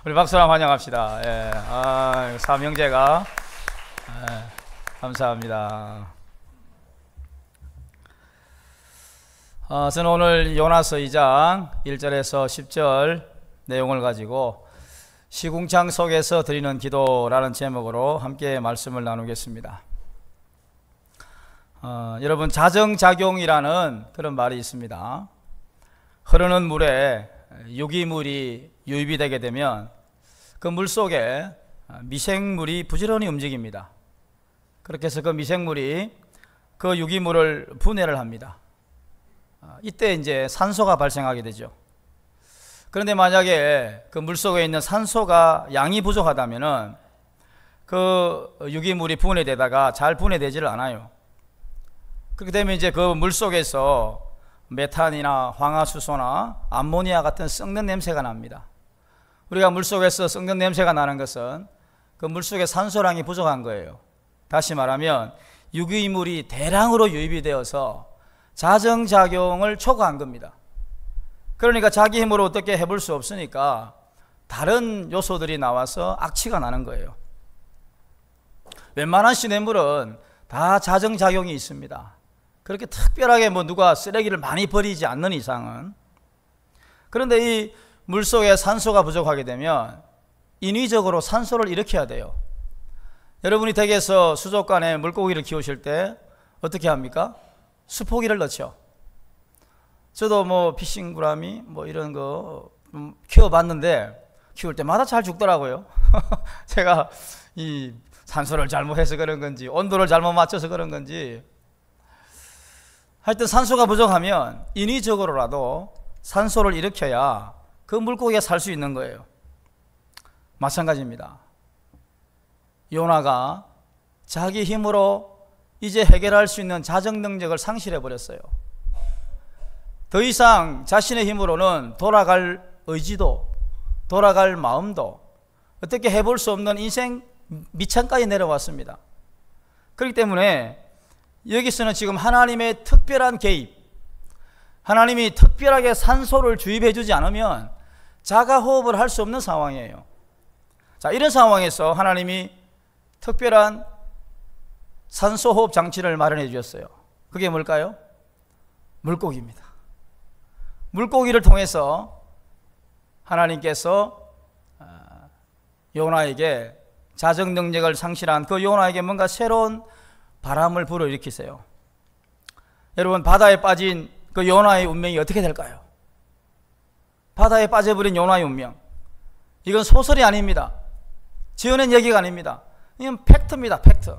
우리 박수로 환영합시다. 예. 삼형제가 감사합니다. 저는 오늘 요나서 2장 1절에서 10절 내용을 가지고 시궁창 속에서 드리는 기도라는 제목으로 함께 말씀을 나누겠습니다. 여러분, 자정작용이라는 그런 말이 있습니다. 흐르는 물에 유기물이 유입이 되게 되면 그 물 속에 미생물이 부지런히 움직입니다. 그렇게 해서 그 미생물이 그 유기물을 분해를 합니다. 이때 이제 산소가 발생하게 되죠. 그런데 만약에 그 물 속에 있는 산소가 양이 부족하다면은 그 유기물이 분해되다가 잘 분해되지를 않아요. 그렇게 되면 이제 그 물 속에서 메탄이나 황화수소나 암모니아 같은 썩는 냄새가 납니다. 우리가 물속에서 썩는 냄새가 나는 것은 그 물속에 산소량이 부족한 거예요. 다시 말하면 유기물이 대량으로 유입이 되어서 자정작용을 초과한 겁니다. 그러니까 자기 힘으로 어떻게 해볼 수 없으니까 다른 요소들이 나와서 악취가 나는 거예요. 웬만한 시냇물은 다 자정작용이 있습니다. 그렇게 특별하게 누가 쓰레기를 많이 버리지 않는 이상은. 그런데 이 물속에 산소가 부족하게 되면 인위적으로 산소를 일으켜야 돼요. 여러분이 댁에서 수족관에 물고기를 키우실 때 어떻게 합니까? 수포기를 넣죠. 저도 피싱구라미 이런 거 키워봤는데 키울 때마다 잘 죽더라고요. 제가 이 산소를 잘못해서 그런 건지 온도를 잘못 맞춰서 그런 건지 하여튼 산소가 부족하면 인위적으로라도 산소를 일으켜야 그 물고기가 살 수 있는 거예요. 마찬가지입니다. 요나가 자기 힘으로 이제 해결할 수 있는 자정 능력을 상실해 버렸어요. 더 이상 자신의 힘으로는 돌아갈 의지도 돌아갈 마음도 어떻게 해볼 수 없는 인생 밑창까지 내려왔습니다. 그렇기 때문에 여기서는 지금 하나님의 특별한 개입, 하나님이 특별하게 산소를 주입해 주지 않으면 자가 호흡을 할 수 없는 상황이에요. 자, 이런 상황에서 하나님이 특별한 산소 호흡 장치를 마련해 주셨어요. 그게 뭘까요? 물고기입니다. 물고기를 통해서 하나님께서 요나에게 자정 능력을 상실한 그 요나에게 뭔가 새로운 바람을 불어일으키세요. 여러분, 바다에 빠진 그 요나의 운명이 어떻게 될까요? 바다에 빠져버린 요나의 운명, 이건 소설이 아닙니다. 지어낸 얘기가 아닙니다. 이건 팩트입니다. 팩트,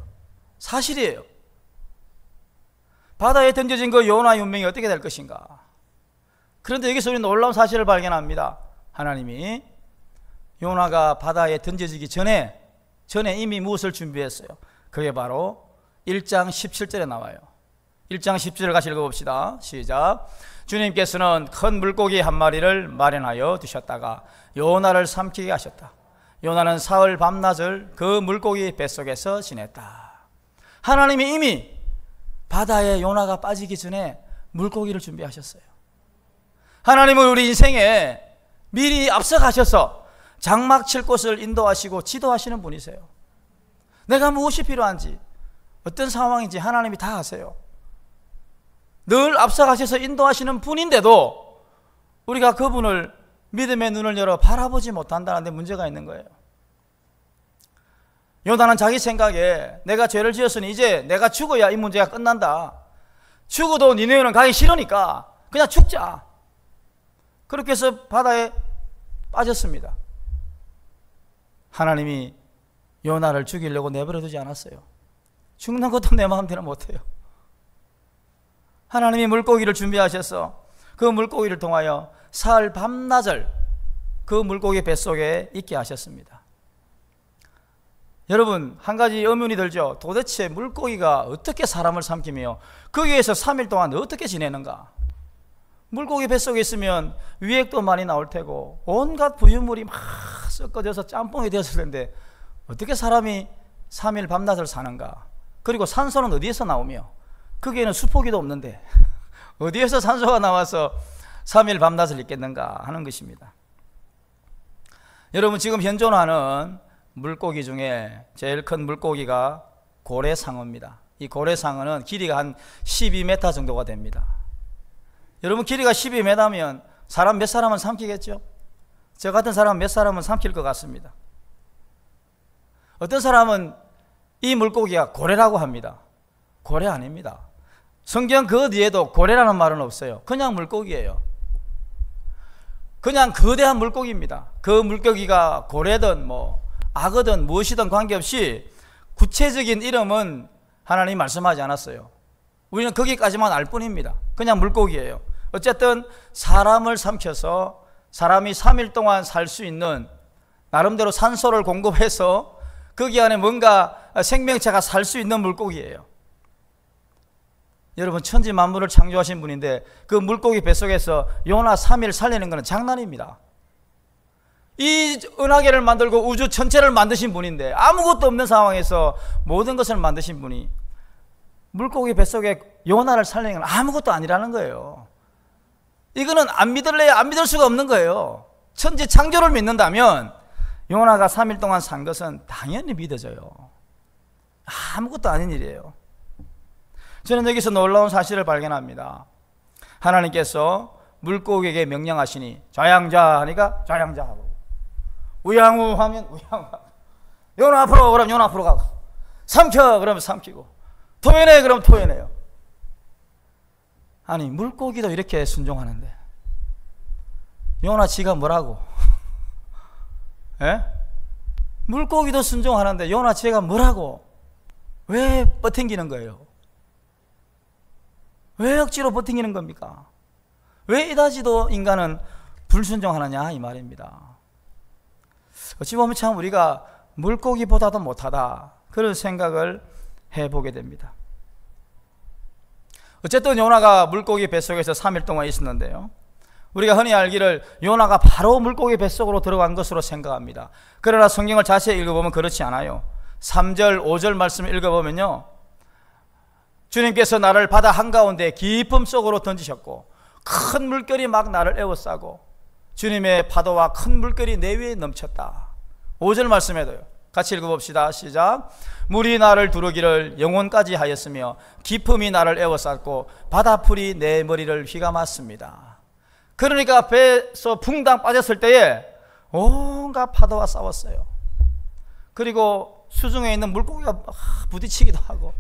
사실이에요. 바다에 던져진 그 요나의 운명이 어떻게 될 것인가. 그런데 여기서 우리는 놀라운 사실을 발견합니다. 하나님이 요나가 바다에 던져지기 전에 이미 무엇을 준비했어요? 그게 바로 1장 17절에 나와요. 1장 10절을 같이 읽어봅시다. 시작. 주님께서는 큰 물고기 한 마리를 마련하여 두셨다가 요나를 삼키게 하셨다. 요나는 사흘 밤낮을 그 물고기 뱃속에서 지냈다. 하나님이 이미 바다에 요나가 빠지기 전에 물고기를 준비하셨어요. 하나님은 우리 인생에 미리 앞서가셔서 장막 칠 곳을 인도하시고 지도하시는 분이세요. 내가 무엇이 필요한지, 어떤 상황인지 하나님이 다 아세요. 늘 앞서가셔서 인도하시는 분인데도 우리가 그분을 믿음의 눈을 열어 바라보지 못한다는 데 문제가 있는 거예요. 요나는 자기 생각에 내가 죄를 지었으니 이제 내가 죽어야 이 문제가 끝난다. 죽어도 니네는 가기 싫으니까 그냥 죽자. 그렇게 해서 바다에 빠졌습니다. 하나님이 요나를 죽이려고 내버려 두지 않았어요. 죽는 것도 내 마음대로 못해요. 하나님이 물고기를 준비하셔서 그 물고기를 통하여 사흘 밤낮을 그 물고기 뱃속에 있게 하셨습니다. 여러분, 한 가지 의문이 들죠. 도대체 물고기가 어떻게 사람을 삼키며 거기에서 3일 동안 어떻게 지내는가? 물고기 뱃속에 있으면 위액도 많이 나올 테고 온갖 부유물이 막 섞어져서 짬뽕이 되었을 텐데 어떻게 사람이 3일 밤낮을 사는가? 그리고 산소는 어디에서 나오며 거기에는 수포기도 없는데 어디에서 산소가 나와서 3일 밤낮을 있겠는가 하는 것입니다. 여러분, 지금 현존하는 물고기 중에 제일 큰 물고기가 고래상어입니다. 이 고래상어는 길이가 한 12m 정도가 됩니다. 여러분, 길이가 12m면 사람 몇 사람은 삼키겠죠? 저 같은 사람 몇 사람은 삼킬 것 같습니다. 어떤 사람은 이 물고기가 고래라고 합니다. 고래 아닙니다. 성경 그 뒤에도 고래라는 말은 없어요. 그냥 물고기예요. 그냥 거대한 물고기입니다. 그 물고기가 고래든 악어든 무엇이든 관계없이 구체적인 이름은 하나님이 말씀하지 않았어요. 우리는 거기까지만 알 뿐입니다. 그냥 물고기예요. 어쨌든 사람을 삼켜서 사람이 3일 동안 살 수 있는, 나름대로 산소를 공급해서 거기 안에 뭔가 생명체가 살 수 있는 물고기예요. 여러분, 천지 만물을 창조하신 분인데 그 물고기 뱃속에서 요나 3일 살리는 것은 장난입니다. 이 은하계를 만들고 우주 전체를 만드신 분인데, 아무것도 없는 상황에서 모든 것을 만드신 분이 물고기 뱃속에 요나를 살리는 건 아무것도 아니라는 거예요. 이거는 안 믿을래야 안 믿을 수가 없는 거예요. 천지 창조를 믿는다면 요나가 3일 동안 산 것은 당연히 믿어져요. 아무것도 아닌 일이에요. 저는 여기서 놀라운 사실을 발견합니다. 하나님께서 물고기에게 명령하시니 좌양자 하니까 좌양자 하고, 우양우 하면 우양우 하고, 요나 앞으로 그럼 요나 앞으로 가고, 삼켜 그러면 삼키고, 토해내 그럼 토해내요. 아니, 물고기도 이렇게 순종하는데 요나 지가 뭐라고? 예? 물고기도 순종하는데 요나 지가 뭐라고? 왜 버팅기는 거예요? 왜 억지로 버팅기는 겁니까? 왜 이다지도 인간은 불순종하느냐 이 말입니다. 어찌 보면 참 우리가 물고기보다도 못하다, 그런 생각을 해보게 됩니다. 어쨌든 요나가 물고기 뱃속에서 3일 동안 있었는데요, 우리가 흔히 알기를 요나가 바로 물고기 뱃속으로 들어간 것으로 생각합니다. 그러나 성경을 자세히 읽어보면 그렇지 않아요. 3절 5절 말씀을 읽어보면요, 주님께서 나를 바다 한가운데 깊음 속으로 던지셨고 큰 물결이 막 나를 에워싸고 주님의 파도와 큰 물결이 내 위에 넘쳤다. 5절 말씀에도요, 같이 읽어봅시다. 시작. 물이 나를 두르기를 영혼까지 하였으며 깊음이 나를 에워쌌고 바다풀이 내 머리를 휘감았습니다. 그러니까 배에서 붕당 빠졌을 때에 온갖 파도와 싸웠어요. 그리고 수중에 있는 물고기가 부딪히기도 하고,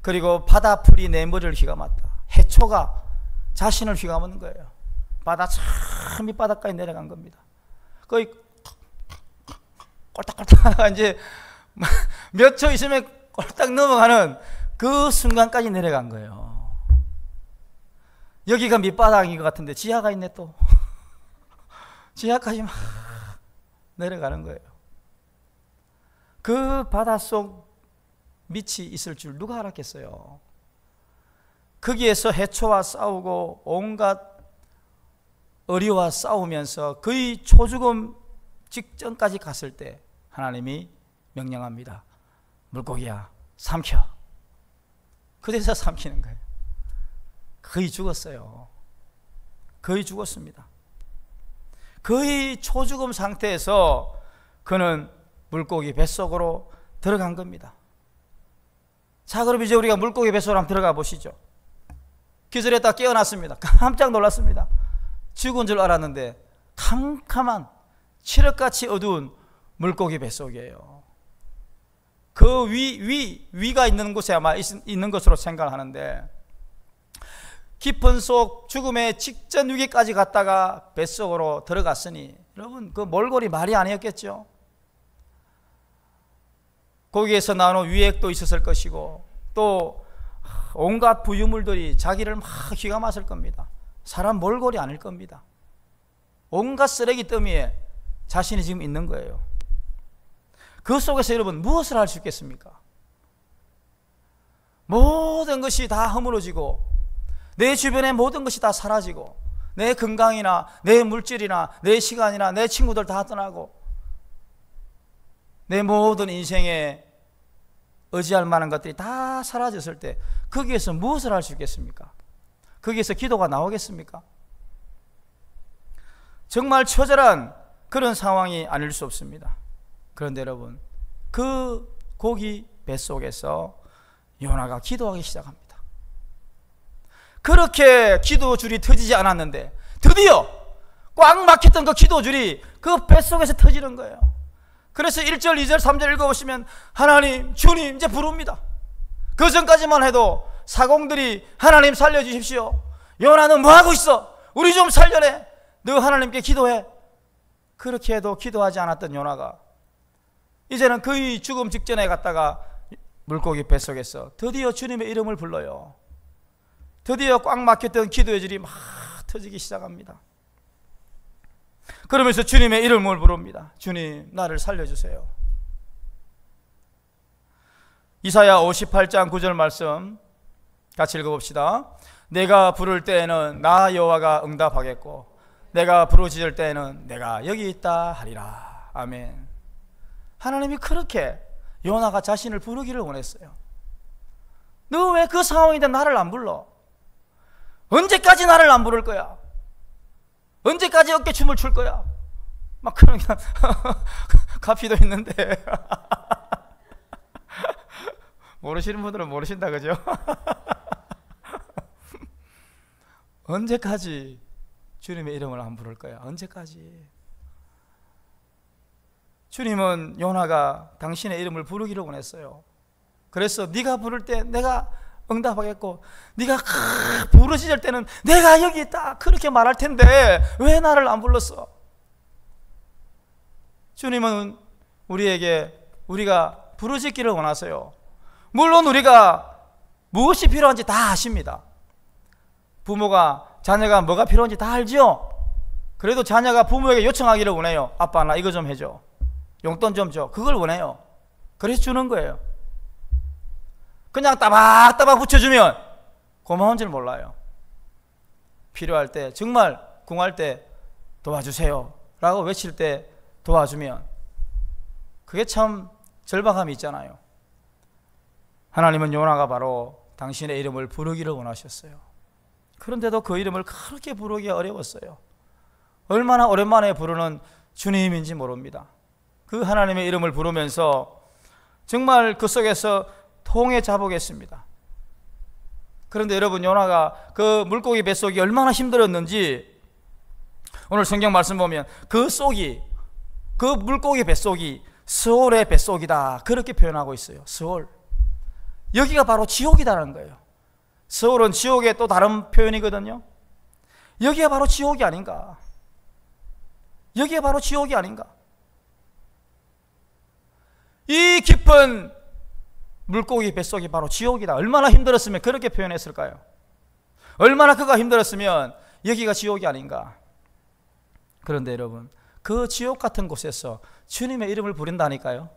그리고 바다풀이 내 머리를 휘감았다. 해초가 자신을 휘감는 거예요. 바다 참 밑바닥까지 내려간 겁니다. 거의 꼴딱꼴딱 이제 몇 초 있으면 꼴딱 넘어가는 그 순간까지 내려간 거예요. 여기가 밑바닥인 것 같은데 지하가 있네 또. 지하까지 막 내려가는 거예요. 그 바닷속 밑이 있을 줄 누가 알았겠어요. 거기에서 해초와 싸우고 온갖 어리와 싸우면서 거의 초죽음 직전까지 갔을 때 하나님이 명령합니다. 물고기야, 삼켜. 그래서 삼키는 거예요. 거의 죽었어요. 거의 죽었습니다. 거의 초죽음 상태에서 그는 물고기 뱃속으로 들어간 겁니다. 자, 그럼 이제 우리가 물고기 뱃속으로 한번 들어가 보시죠. 기절했다 깨어났습니다. 깜짝 놀랐습니다. 죽은 줄 알았는데 캄캄한 칠흑같이 어두운 물고기 뱃속이에요. 그 위가 있는 곳에 아마 있는 것으로 생각하는데, 깊은 속 죽음의 직전 위기까지 갔다가 뱃속으로 들어갔으니 여러분, 그 몰골이 말이 아니었겠죠. 거기에서 나오는 위액도 있었을 것이고 또 온갖 부유물들이 자기를 막 휘감았을 겁니다. 사람 몰골이 아닐 겁니다. 온갖 쓰레기 더미에 자신이 지금 있는 거예요. 그 속에서 여러분 무엇을 할 수 있겠습니까? 모든 것이 다 허물어지고 내 주변의 모든 것이 다 사라지고 내 건강이나 내 물질이나 내 시간이나 내 친구들 다 떠나고 내 모든 인생에 의지할 만한 것들이 다 사라졌을 때 거기에서 무엇을 할 수 있겠습니까? 거기에서 기도가 나오겠습니까? 정말 처절한 그런 상황이 아닐 수 없습니다. 그런데 여러분, 그 고기 뱃속에서 요나가 기도하기 시작합니다. 그렇게 기도줄이 터지지 않았는데 드디어 꽉 막혔던 그 기도줄이 그 뱃속에서 터지는 거예요. 그래서 1절, 2절, 3절 읽어보시면 하나님, 주님 이제 부릅니다. 그 전까지만 해도 사공들이 하나님 살려주십시오, 요나는 뭐하고 있어, 우리 좀 살려내, 너 하나님께 기도해. 그렇게 해도 기도하지 않았던 요나가 이제는 거의 죽음 직전에 갔다가 물고기 뱃속에서 드디어 주님의 이름을 불러요. 드디어 꽉 막혔던 기도의 줄이 막 터지기 시작합니다. 그러면서 주님의 이름을 부릅니다. 주님, 나를 살려주세요. 이사야 58장 9절 말씀 같이 읽어봅시다. 내가 부를 때에는 나 여호와가 응답하겠고 내가 부르짖을 때에는 내가 여기 있다 하리라. 아멘. 하나님이 그렇게 요나가 자신을 부르기를 원했어요. 너 왜 그 상황인데 나를 안 불러? 언제까지 나를 안 부를 거야? 언제까지 어깨춤을 출 거야? 막 그런 카피도 있는데 모르시는 분들은 모르신다, 그죠? 언제까지 주님의 이름을 안 부를 거야? 언제까지? 주님은 요나가 당신의 이름을 부르기를 원했어요. 그래서 네가 부를 때 내가 응답하겠고 네가 부르짖을 때는 내가 여기 있다 그렇게 말할 텐데 왜 나를 안 불렀어? 주님은 우리가 부르짖기를 원하세요. 물론 우리가 무엇이 필요한지 다 아십니다. 부모가 자녀가 뭐가 필요한지 다 알죠? 그래도 자녀가 부모에게 요청하기를 원해요. 아빠, 나 이거 좀 해줘, 용돈 좀 줘. 그걸 원해요. 그래서 주는 거예요. 그냥 따박따박 붙여주면 고마운 줄 몰라요. 필요할 때, 정말 궁할 때 도와주세요 라고 외칠 때 도와주면 그게 참 절박함이 있잖아요. 하나님은 요나가 바로 당신의 이름을 부르기를 원하셨어요. 그런데도 그 이름을 그렇게 부르기 어려웠어요. 얼마나 오랜만에 부르는 주님인지 모릅니다. 그 하나님의 이름을 부르면서 정말 그 속에서 통에 잡으겠습니다. 그런데 여러분, 요나가 그 물고기 뱃속이 얼마나 힘들었는지 오늘 성경 말씀 보면 그 물고기 뱃속이 스올의 뱃속이다 그렇게 표현하고 있어요. 스올, 여기가 바로 지옥이다라는 거예요. 스올은 지옥의 또 다른 표현이거든요. 여기가 바로 지옥이 아닌가? 여기가 바로 지옥이 아닌가? 이 깊은 물고기 뱃속이 바로 지옥이다. 얼마나 힘들었으면 그렇게 표현했을까요? 얼마나 그가 힘들었으면 여기가 지옥이 아닌가? 그런데 여러분, 그 지옥 같은 곳에서 주님의 이름을 부른다니까요.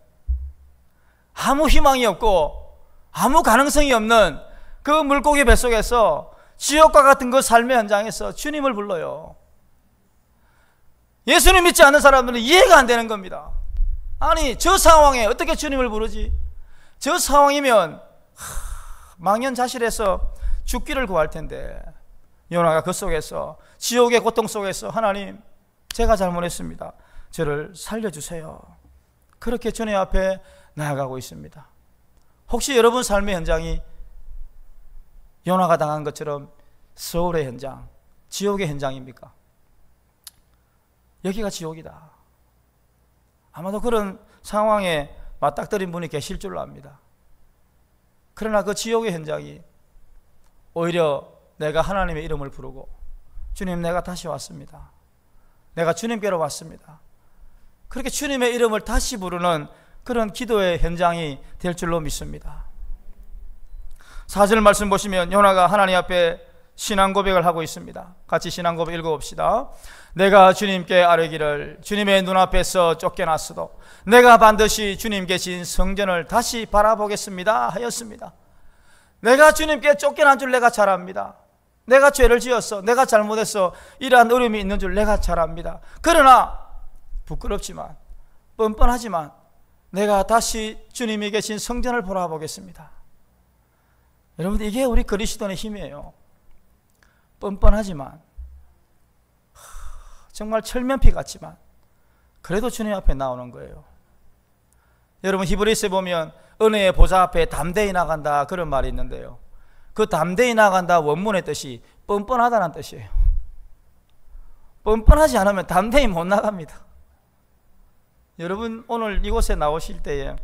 아무 희망이 없고 아무 가능성이 없는 그 물고기 뱃속에서 지옥과 같은 그 삶의 현장에서 주님을 불러요. 예수님 믿지 않는 사람들은 이해가 안 되는 겁니다. 아니, 저 상황에 어떻게 주님을 부르지? 저 상황이면 망연자실해서 죽기를 구할 텐데 요나가 그 속에서, 지옥의 고통 속에서 하나님, 제가 잘못했습니다, 저를 살려주세요, 그렇게 주님 앞에 나아가고 있습니다. 혹시 여러분 삶의 현장이 요나가 당한 것처럼 스올의 현장, 지옥의 현장입니까? 여기가 지옥이다. 아마도 그런 상황에 맞닥뜨린 분이 계실 줄로 압니다. 그러나 그 지옥의 현장이 오히려 내가 하나님의 이름을 부르고, 주님, 내가 다시 왔습니다, 내가 주님께로 왔습니다, 그렇게 주님의 이름을 다시 부르는 그런 기도의 현장이 될 줄로 믿습니다. 4절 말씀 보시면 요나가 하나님 앞에 신앙 고백을 하고 있습니다. 같이 신앙 고백 읽어봅시다. 내가 주님께 아뢰기를 주님의 눈앞에서 쫓겨났어도 내가 반드시 주님 계신 성전을 다시 바라보겠습니다 하였습니다. 내가 주님께 쫓겨난 줄 내가 잘 압니다. 내가 죄를 지었어, 내가 잘못했어, 이러한 어려움이 있는 줄 내가 잘 압니다. 그러나 부끄럽지만 뻔뻔하지만 내가 다시 주님이 계신 성전을 바라보겠습니다. 여러분들, 이게 우리 그리스도인의 힘이에요. 뻔뻔하지만, 정말 철면피 같지만 그래도 주님 앞에 나오는 거예요. 여러분, 히브리서에 보면 은혜의 보좌 앞에 담대히 나간다, 그런 말이 있는데요, 그 담대히 나간다 원문의 뜻이 뻔뻔하다는 뜻이에요. 뻔뻔하지 않으면 담대히 못 나갑니다. 여러분, 오늘 이곳에 나오실 때에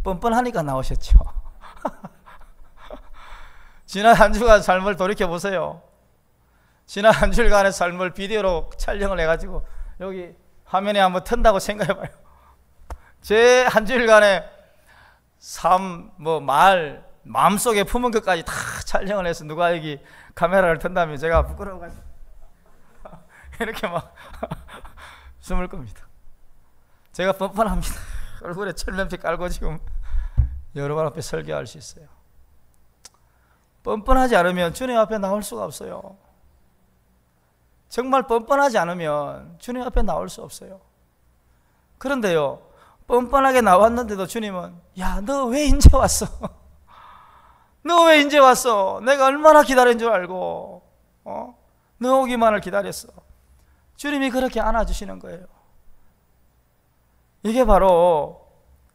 뻔뻔하니까 나오셨죠. 지난 한 주간 삶을 돌이켜보세요. 지난 한 주간의 삶을 비디오로 촬영을 해가지고 여기 화면에 한번 튼다고 생각해봐요. 제 한 주일간의 삶, 마음속에 품은 것까지 다 촬영을 해서 누가 여기 카메라를 튼다면 제가 부끄러워가지고 이렇게 막 숨을 겁니다. 제가 뻔뻔합니다. 얼굴에 철면피 깔고 지금 여러분 앞에 설교할 수 있어요. 뻔뻔하지 않으면 주님 앞에 나올 수가 없어요. 정말 뻔뻔하지 않으면 주님 앞에 나올 수 없어요. 그런데요, 뻔뻔하게 나왔는데도 주님은, 야, 너 왜 이제 왔어? 너 왜 이제 왔어? 내가 얼마나 기다린 줄 알고, 너 오기만을 기다렸어. 주님이 그렇게 안아주시는 거예요. 이게 바로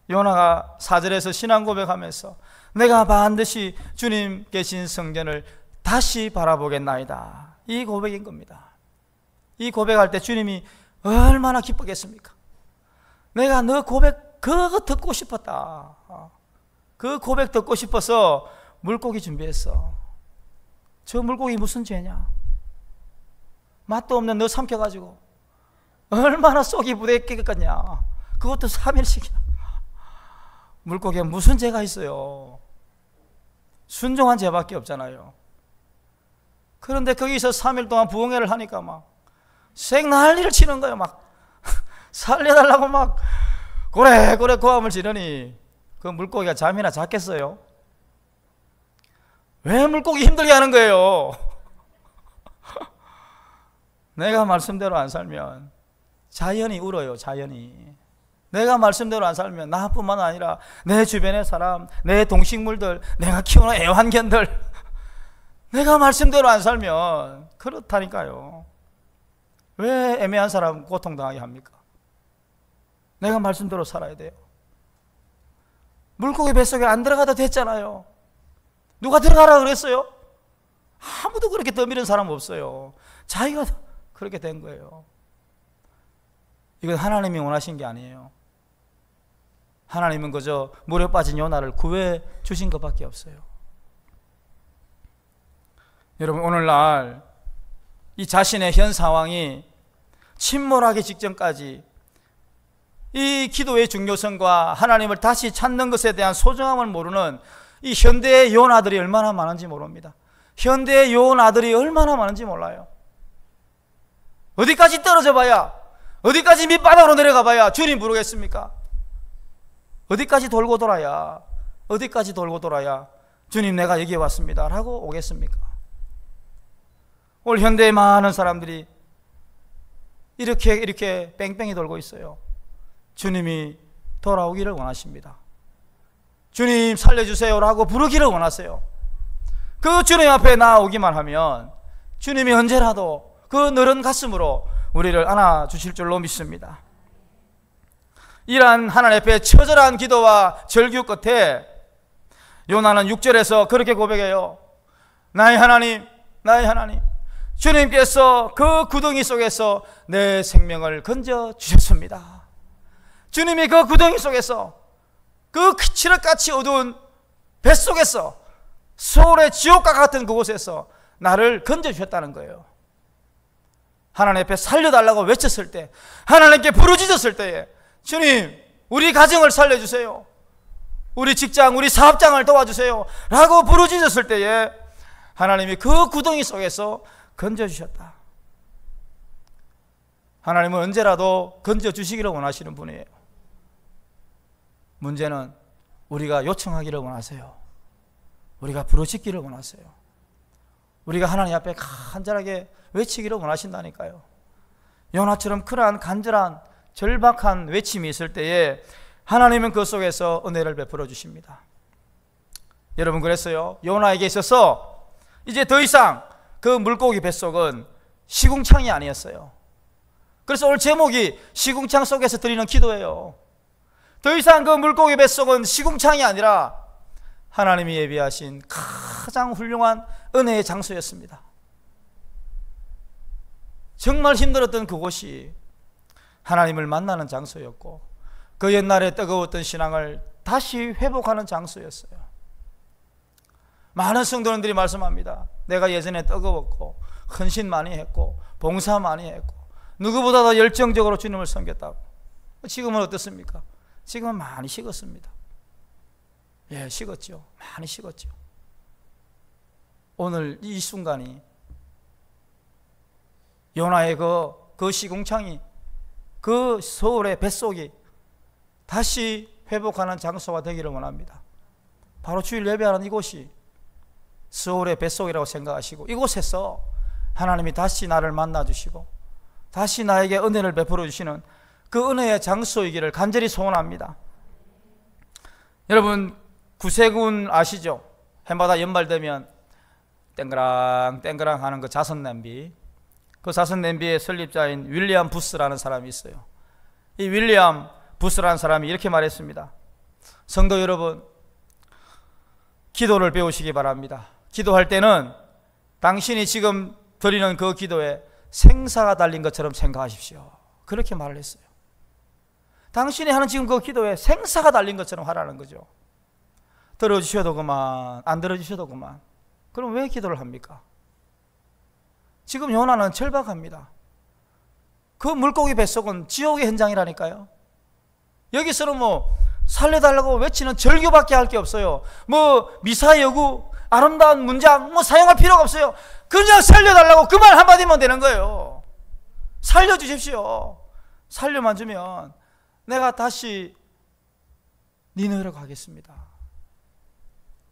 요나가 4절에서 신앙 고백하면서 내가 반드시 주님 계신 성전을 다시 바라보겠나이다, 이 고백인 겁니다. 이 고백할 때 주님이 얼마나 기쁘겠습니까? 내가 너 고백 그거 듣고 싶었다. 그 고백 듣고 싶어서 물고기 준비했어. 저 물고기 무슨 죄냐? 맛도 없는 너 삼켜가지고 얼마나 속이 부대끼겠냐? 그것도 3일씩이나. 물고기에 무슨 죄가 있어요? 순종한 죄밖에 없잖아요. 그런데 거기서 3일 동안 부흥회를 하니까 막 생난리를 치는 거예요. 막 살려달라고 막 고래고래 고함을 지르니 그 물고기가 잠이나 잤겠어요? 왜 물고기 힘들게 하는 거예요? 내가 말씀대로 안 살면 자연이 울어요. 자연이. 내가 말씀대로 안 살면 나뿐만 아니라 내 주변의 사람, 내 동식물들, 내가 키우는 애완견들, 내가 말씀대로 안 살면 그렇다니까요. 왜 애매한 사람 고통당하게 합니까? 내가 말씀대로 살아야 돼요. 물고기 뱃속에 안 들어가도 됐잖아요. 누가 들어가라 그랬어요? 아무도 그렇게 떠미는 사람 없어요. 자기가 그렇게 된 거예요. 이건 하나님이 원하신 게 아니에요. 하나님은 그저 물에 빠진 요나를 구해 주신 것밖에 없어요. 여러분, 오늘날 이 자신의 현 상황이 침몰하기 직전까지 이 기도의 중요성과 하나님을 다시 찾는 것에 대한 소중함을 모르는 이 현대의 요나들이 얼마나 많은지 모릅니다. 현대의 요나들이 얼마나 많은지 몰라요. 어디까지 떨어져 봐야, 어디까지 밑바닥으로 내려가 봐야 주님 부르겠습니까? 어디까지 돌고 돌아야, 어디까지 돌고 돌아야 주님 내가 여기에 왔습니다 라고 오겠습니까? 오늘 현대의 많은 사람들이 이렇게 뺑뺑이 돌고 있어요. 주님이 돌아오기를 원하십니다. 주님 살려주세요 라고 부르기를 원하세요. 그 주님 앞에 나오기만 하면 주님이 언제라도 그 너른 가슴으로 우리를 안아주실 줄로 믿습니다. 이러한 하나님 앞에 처절한 기도와 절규 끝에 요나는 6절에서 그렇게 고백해요. 나의 하나님, 나의 하나님, 주님께서 그 구덩이 속에서 내 생명을 건져 주셨습니다. 주님이 그 구덩이 속에서, 그 칠흑같이 어두운 뱃속에서, 서울의 지옥과 같은 그곳에서 나를 건져 주셨다는 거예요. 하나님 앞에 살려달라고 외쳤을 때, 하나님께 부르짖었을 때에 주님, 우리 가정을 살려주세요, 우리 직장, 우리 사업장을 도와주세요 라고 부르짖었을 때에 하나님이 그 구덩이 속에서 건져주셨다. 하나님은 언제라도 건져주시기를 원하시는 분이에요. 문제는 우리가 요청하기를 원하세요. 우리가 부르짖기를 원하세요. 우리가 하나님 앞에 간절하게 외치기를 원하신다니까요. 요나처럼 그러한 간절한 절박한 외침이 있을 때에 하나님은 그 속에서 은혜를 베풀어 주십니다. 여러분, 그랬어요. 요나에게 있어서 이제 더 이상 그 물고기 뱃속은 시궁창이 아니었어요. 그래서 오늘 제목이 시궁창 속에서 드리는 기도예요. 더 이상 그 물고기 뱃속은 시궁창이 아니라 하나님이 예비하신 가장 훌륭한 은혜의 장소였습니다. 정말 힘들었던 그곳이 하나님을 만나는 장소였고, 그 옛날에 뜨거웠던 신앙을 다시 회복하는 장소였어요. 많은 성도님들이 말씀합니다. 내가 예전에 뜨거웠고 헌신 많이 했고 봉사 많이 했고 누구보다 더 열정적으로 주님을 섬겼다고. 지금은 어떻습니까? 지금은 많이 식었습니다. 예, 식었죠. 많이 식었죠. 오늘 이 순간이 요나의 그 시궁창이, 그 서울의 뱃속이 다시 회복하는 장소가 되기를 원합니다. 바로 주일 예배하는 이곳이 서울의 뱃속이라고 생각하시고, 이곳에서 하나님이 다시 나를 만나주시고 다시 나에게 은혜를 베풀어 주시는 그 은혜의 장소이기를 간절히 소원합니다. 여러분, 구세군 아시죠? 해마다 연말되면 땡그랑 땡그랑 하는 그 자선 냄비, 그 자선 냄비의 설립자인 윌리엄 부스라는 사람이 있어요. 이 윌리엄 부스라는 사람이 이렇게 말했습니다. 성도 여러분, 기도를 배우시기 바랍니다. 기도할 때는 당신이 지금 드리는 그 기도에 생사가 달린 것처럼 생각하십시오. 그렇게 말을 했어요. 당신이 하는 지금 그 기도에 생사가 달린 것처럼 하라는 거죠. 들어주셔도 그만, 안 들어주셔도 그만. 그럼 왜 기도를 합니까? 지금 요나는 절박합니다. 그 물고기 뱃속은 지옥의 현장이라니까요. 여기서는 뭐 살려달라고 외치는 절규밖에 할 게 없어요. 뭐 미사여구, 아름다운 문장 뭐 사용할 필요가 없어요. 그냥 살려달라고 그 말 한마디면 되는 거예요. 살려주십시오. 살려만 주면 내가 다시 니네로 가겠습니다.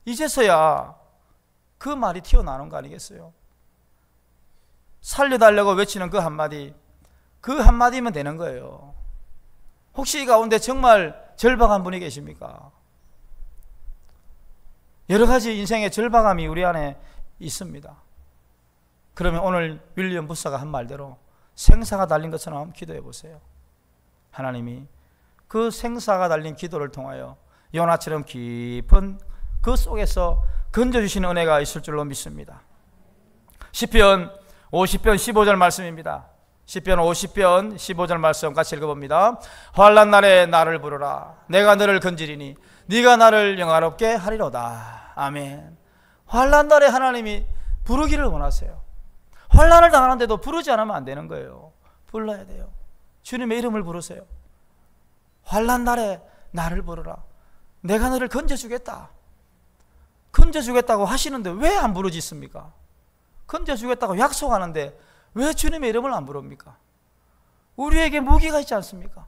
이제서야 그 말이 튀어나오는 거 아니겠어요? 살려달라고 외치는 그 한마디면 되는 거예요. 혹시 이 가운데 정말 절박한 분이 계십니까? 여러 가지 인생의 절박함이 우리 안에 있습니다. 그러면 오늘 윌리엄 부사가 한 말대로 생사가 달린 것처럼 기도해 보세요. 하나님이 그 생사가 달린 기도를 통하여 요나처럼 깊은 그 속에서 건져주시는 은혜가 있을 줄로 믿습니다. 시편 50편 15절 말씀입니다. 시편 50편 15절 말씀 같이 읽어봅니다. 환난 날에 나를 부르라. 내가 너를 건지리니 네가 나를 영화롭게 하리로다. 아멘. 환난 날에 하나님이 부르기를 원하세요. 환난을 당하는데도 부르지 않으면 안 되는 거예요. 불러야 돼요. 주님의 이름을 부르세요. 환난 날에 나를 부르라. 내가 너를 건져주겠다. 건져주겠다고 하시는데 왜 안 부르짖습니까? 건져주겠다고 약속하는데 왜 주님의 이름을 안 부릅니까? 우리에게 무기가 있지 않습니까?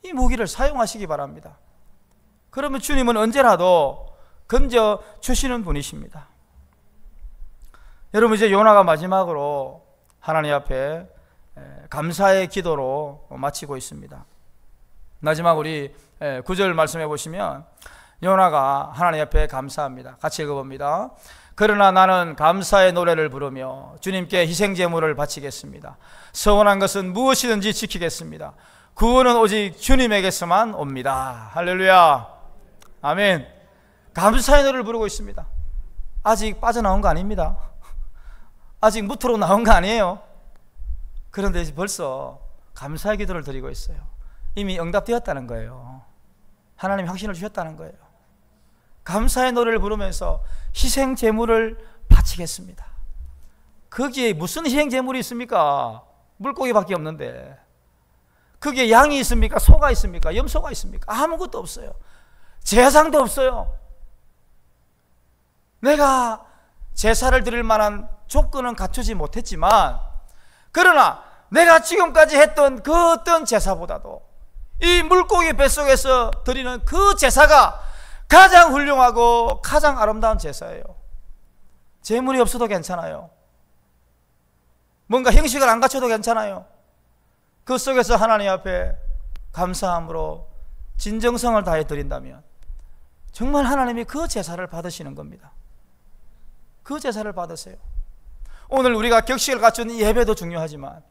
이 무기를 사용하시기 바랍니다. 그러면 주님은 언제라도 건져주시는 분이십니다. 여러분, 이제 요나가 마지막으로 하나님 앞에 감사의 기도로 마치고 있습니다. 마지막 우리 9절 말씀해 보시면 요나가 하나님 앞에 감사합니다. 같이 읽어봅니다. 그러나 나는 감사의 노래를 부르며 주님께 희생제물을 바치겠습니다. 서원한 것은 무엇이든지 지키겠습니다. 구원은 오직 주님에게서만 옵니다. 할렐루야. 아멘. 감사의 노래를 부르고 있습니다. 아직 빠져나온 거 아닙니다. 아직 무토로 나온 거 아니에요. 그런데 벌써 감사의 기도를 드리고 있어요. 이미 응답되었다는 거예요. 하나님이 확신을 주셨다는 거예요. 감사의 노래를 부르면서 희생 제물을 바치겠습니다. 거기에 무슨 희생 제물이 있습니까? 물고기밖에 없는데. 거기에 양이 있습니까? 소가 있습니까? 염소가 있습니까? 아무것도 없어요. 제사상도 없어요. 내가 제사를 드릴 만한 조건은 갖추지 못했지만, 그러나 내가 지금까지 했던 그 어떤 제사보다도 이 물고기 뱃속에서 드리는 그 제사가 가장 훌륭하고 가장 아름다운 제사예요. 제물이 없어도 괜찮아요. 뭔가 형식을 안 갖춰도 괜찮아요. 그 속에서 하나님 앞에 감사함으로 진정성을 다해 드린다면 정말 하나님이 그 제사를 받으시는 겁니다. 그 제사를 받으세요. 오늘 우리가 격식을 갖춘 이 예배도 중요하지만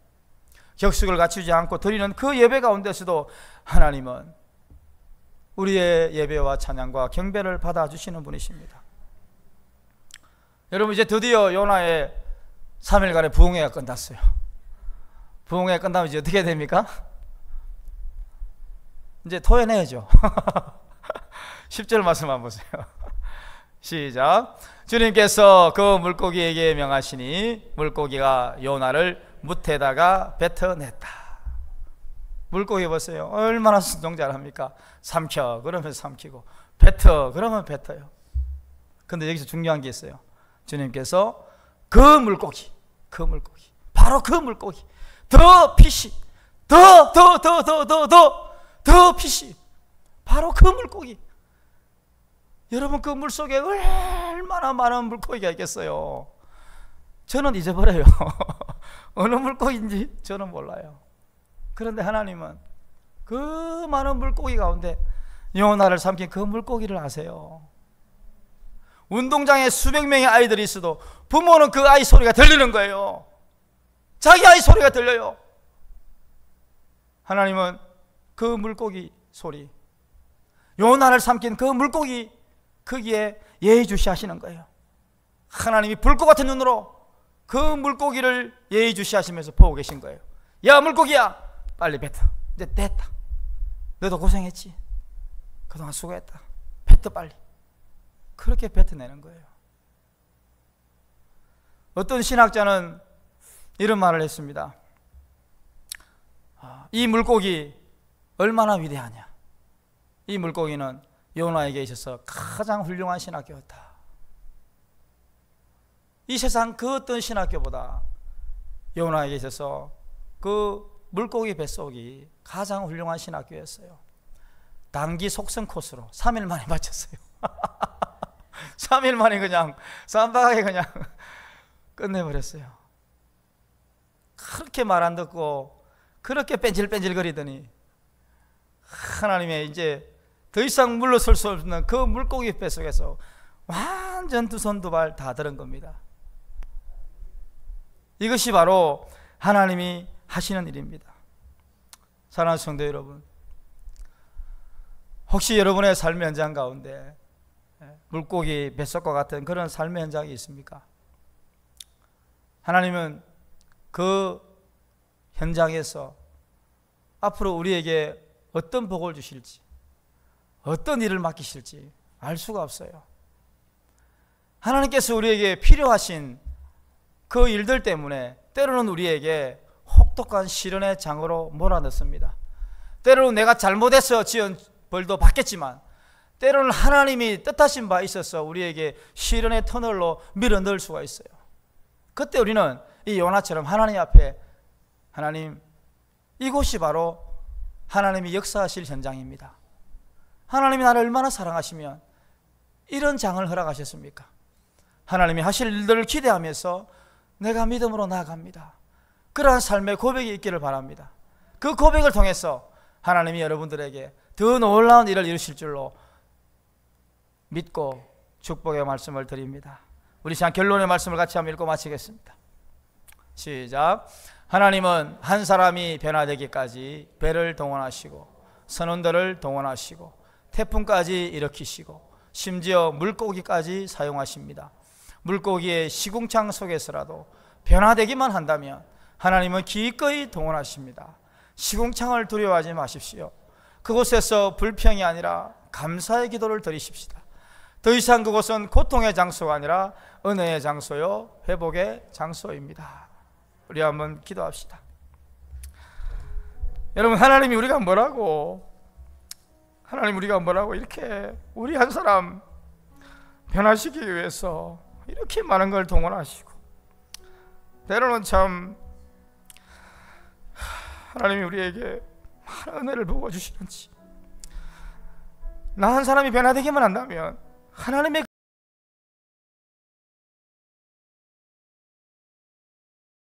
격식을 갖추지 않고 드리는 그 예배 가운데서도 하나님은 우리의 예배와 찬양과 경배를 받아주시는 분이십니다. 여러분, 이제 드디어 요나의 3일간의 부흥회가 끝났어요. 부흥회가 끝나면 이제 어떻게 됩니까? 이제 토해내야죠. 10절 말씀 한번 보세요. 시작. 주님께서 그 물고기에게 명하시니 물고기가 요나를 뭇에다가 뱉어냈다. 물고기 보세요. 얼마나 순종잘합니까? 삼켜 그러면 삼키고, 뱉어 그러면 뱉어요. 근데 여기서 중요한 게 있어요. 주님께서 그 물고기, 바로 그 물고기, 더 피시, 더 피시, 바로 그 물고기. 여러분, 그 물속에 얼마나 많은 물고기가 있겠어요. 저는 잊어버려요. 어느 물고기인지 저는 몰라요. 그런데 하나님은 그 많은 물고기 가운데 요나를 삼킨 그 물고기를 아세요. 운동장에 수백 명의 아이들이 있어도 부모는 그 아이 소리가 들리는 거예요. 자기 아이 소리가 들려요. 하나님은 그 물고기 소리, 요나를 삼킨 그 물고기 거기에 예의주시하시는 거예요. 하나님이 불꽃 같은 눈으로 그 물고기를 예의주시하시면서 보고 계신 거예요. 야, 물고기야, 빨리 뱉어. 이제 됐다. 너도 고생했지. 그동안 수고했다. 뱉어 빨리. 그렇게 뱉어내는 거예요. 어떤 신학자는 이런 말을 했습니다. 이 물고기 얼마나 위대하냐. 이 물고기는 요나에게 있어서 가장 훌륭한 신학교였다. 이 세상 그 어떤 신학교보다 요나에게 있어서 그 물고기 뱃속이 가장 훌륭한 신학교였어요. 단기 속성 코스로 3일 만에 마쳤어요. 3일 만에 그냥 쌈박하게 그냥 끝내버렸어요. 그렇게 말 안 듣고 그렇게 뺀질뺀질거리더니 하나님의 이제 더 이상 물러설 수 없는 그 물고기 뱃속에서 완전 두 손 두 발 다 들은 겁니다. 이것이 바로 하나님이 하시는 일입니다. 사랑하는 성도 여러분, 혹시 여러분의 삶의 현장 가운데 물고기 뱃속과 같은 그런 삶의 현장이 있습니까? 하나님은 그 현장에서 앞으로 우리에게 어떤 복을 주실지, 어떤 일을 맡기실지 알 수가 없어요. 하나님께서 우리에게 필요하신 그 일들 때문에 때로는 우리에게 혹독한 시련의 장으로 몰아넣습니다. 때로는 내가 잘못해서 지은 벌도 받겠지만 때로는 하나님이 뜻하신 바 있어서 우리에게 시련의 터널로 밀어넣을 수가 있어요. 그때 우리는 이 요나처럼 하나님 앞에, 하나님, 이곳이 바로 하나님이 역사하실 현장입니다. 하나님이 나를 얼마나 사랑하시면 이런 장을 허락하셨습니까? 하나님이 하실 일들을 기대하면서 내가 믿음으로 나아갑니다. 그러한 삶의 고백이 있기를 바랍니다. 그 고백을 통해서 하나님이 여러분들에게 더 놀라운 일을 이루실 줄로 믿고 축복의 말씀을 드립니다. 우리 시간 결론의 말씀을 같이 한번 읽고 마치겠습니다. 시작. 하나님은 한 사람이 변화되기까지 배를 동원하시고 선원들을 동원하시고 태풍까지 일으키시고 심지어 물고기까지 사용하십니다. 물고기의 시궁창 속에서라도 변화되기만 한다면 하나님은 기꺼이 동원하십니다. 시궁창을 두려워하지 마십시오. 그곳에서 불평이 아니라 감사의 기도를 드리십시다. 더 이상 그곳은 고통의 장소가 아니라 은혜의 장소요 회복의 장소입니다. 우리 한번 기도합시다. 여러분, 하나님이 우리가 뭐라고 이렇게 우리 한 사람 변화시키기 위해서 이렇게 많은 걸 동원하시고, 때로는 참 하나님이 우리에게 많은 은혜를 부어주시는지, 나 한 사람이 변화되기만 한다면 하나님의